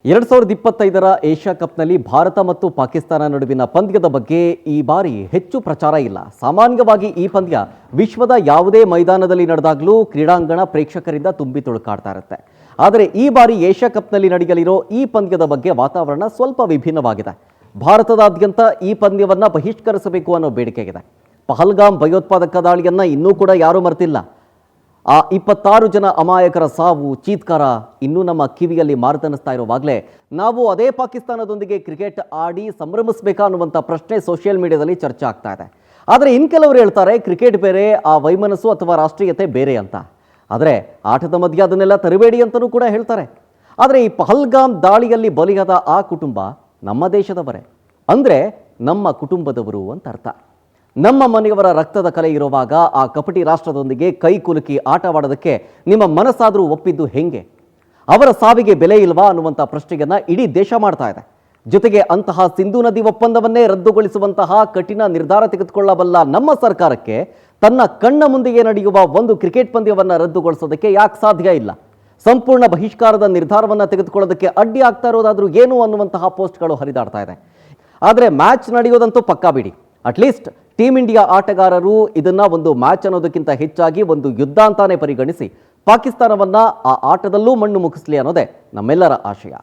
2025ರ Asia ಕಪ್ನಲ್ಲಿ Bharat ಮತ್ತು ಪಾಕಿಸ್ತಾನ ನಡುವಿನ ಪಂದ್ಯದ ಬಗ್ಗೆ ಈ ಬಾರಿ ಹೆಚ್ಚು ಪ್ರಚಾರ ಇಲ್ಲ. ಸಾಮಾನ್ಯವಾಗಿ ಈ ಪಂದ್ಯ ವಿಶ್ವದ ಯಾವುದೇ ಮೈದಾನದಲ್ಲಿ ನಡೆದಾಗಲೂ ಕ್ರೀಡಾಂಗಣ ಪ್ರೇಕ್ಷಕರಿಂದ ತುಂಬಿ ತುಳುಕಾಡ್ತಾ ಇರುತ್ತೆ. ಆದರೆ ಈ ಬಾರಿ ಏಷ್ಯಾ ಕಪ್ನಲ್ಲಿ ನಡೆಯಲಿರೋ ಈ ಪಂದ್ಯದ ಬಗ್ಗೆ ವಾತಾವರಣ ಸ್ವಲ್ಪ ವಿಭಿನ್ನವಾಗಿದೆ. ಭಾರತದಾದ್ಯಂತ ಈ ಪಂದ್ಯವನ್ನು ಬಹಿಷ್ಕರಿಸಬೇಕು ಅನ್ನೋ ಬೇಡಿಕೆಗಿದೆ. ಪಹಲ್ಗಾಮ್ ಭಯೋತ್ಪಾದಕ ದಾಳಿಯನ್ನು ಇನ್ನೂ ಕೂಡ ಯಾರೂ ಮರೆತಿಲ್ಲ. ಆ 26 ಜನ ಅಮಾಯಕರ ಸಾವು ಚೀತ್ಕಾರ ಇನ್ನೂ ನಮ್ಮ ಕಿವಿಯಲ್ಲಿ ಮಾರ್ದನಿಸ್ತಾ ಇರುವಾಗಲೇ ನಾವು ಅದೇ ಪಾಕಿಸ್ತಾನದೊಂದಿಗೆ ಕ್ರಿಕೆಟ್ ಆಡಿ ಸಂಭ್ರಮಿಸಬೇಕಾ ಅನ್ನುವಂಥ ಪ್ರಶ್ನೆ ಸೋಷಿಯಲ್ ಮೀಡಿಯಾದಲ್ಲಿ ಚರ್ಚೆ ಆಗ್ತಾ ಇದೆ. ಆದರೆ ಇನ್ನು ಕೆಲವರು ಹೇಳ್ತಾರೆ ಕ್ರಿಕೆಟ್ ಬೇರೆ, ಆ ವೈಮನಸ್ಸು ಅಥವಾ ರಾಷ್ಟ್ರೀಯತೆ ಬೇರೆ ಅಂತ. ಆದರೆ ಆಟದ ಮಧ್ಯೆ ಅದನ್ನೆಲ್ಲ ತರಬೇಡಿ ಅಂತಲೂ ಕೂಡ ಹೇಳ್ತಾರೆ. ಆದರೆ ಈ ಪಹಲ್ಗಾಮ್ ದಾಳಿಯಲ್ಲಿ ಬಲಿಯಾದ ಆ ಕುಟುಂಬ ನಮ್ಮ ದೇಶದವರೇ, ಅಂದರೆ ನಮ್ಮ ಕುಟುಂಬದವರು ಅಂತ ಅರ್ಥ. ನಮ್ಮ ಮನೆಯವರ ರಕ್ತದ ಕಲೆ ಇರುವಾಗ ಆ ಕಪಟಿ ರಾಷ್ಟ್ರದೊಂದಿಗೆ ಕೈ ಕುಲುಕಿ ಆಟವಾಡೋದಕ್ಕೆ ನಿಮ್ಮ ಮನಸ್ಸಾದರೂ ಒಪ್ಪಿದ್ದು ಹೆಂಗೆ? ಅವರ ಸಾವಿಗೆ ಬೆಲೆ ಇಲ್ವಾ ಅನ್ನುವಂಥ ಪ್ರಶ್ನೆಯನ್ನ ಇಡೀ ದೇಶ ಮಾಡ್ತಾ ಇದೆ. ಜೊತೆಗೆ ಅಂತಹ ಸಿಂಧೂ ನದಿ ಒಪ್ಪಂದವನ್ನೇ ರದ್ದುಗೊಳಿಸುವಂತಹ ಕಠಿಣ ನಿರ್ಧಾರ ತೆಗೆದುಕೊಳ್ಳಬಲ್ಲ ನಮ್ಮ ಸರ್ಕಾರಕ್ಕೆ ತನ್ನ ಕಣ್ಣ ಮುಂದೆಯೇ ನಡೆಯುವ ಒಂದು ಕ್ರಿಕೆಟ್ ಪಂದ್ಯವನ್ನು ರದ್ದುಗೊಳಿಸೋದಕ್ಕೆ ಯಾಕೆ ಸಾಧ್ಯ ಇಲ್ಲ? ಸಂಪೂರ್ಣ ಬಹಿಷ್ಕಾರದ ನಿರ್ಧಾರವನ್ನು ತೆಗೆದುಕೊಳ್ಳೋದಕ್ಕೆ ಅಡ್ಡಿ ಆಗ್ತಾ ಇರೋದಾದ್ರೂ ಏನು ಅನ್ನುವಂತಹ ಪೋಸ್ಟ್ಗಳು ಹರಿದಾಡ್ತಾ ಇದೆ. ಆದರೆ ಮ್ಯಾಚ್ ನಡೆಯೋದಂತೂ ಪಕ್ಕಾ ಬಿಡಿ. ಅಟ್ಲೀಸ್ಟ್ ಟೀಮ್ ಇಂಡಿಯಾ ಆಟಗಾರರು ಇದನ್ನ ಒಂದು ಮ್ಯಾಚ್ ಅನ್ನೋದಕ್ಕಿಂತ ಹೆಚ್ಚಾಗಿ ಒಂದು ಯುದ್ಧ ಅಂತಾನೆ ಪರಿಗಣಿಸಿ ಪಾಕಿಸ್ತಾನವನ್ನ ಆ ಆಟದಲ್ಲೂ ಮಣ್ಣು ಮುಗಿಸ್ಲಿ ಅನ್ನೋದೇ ನಮ್ಮೆಲ್ಲರ ಆಶಯ.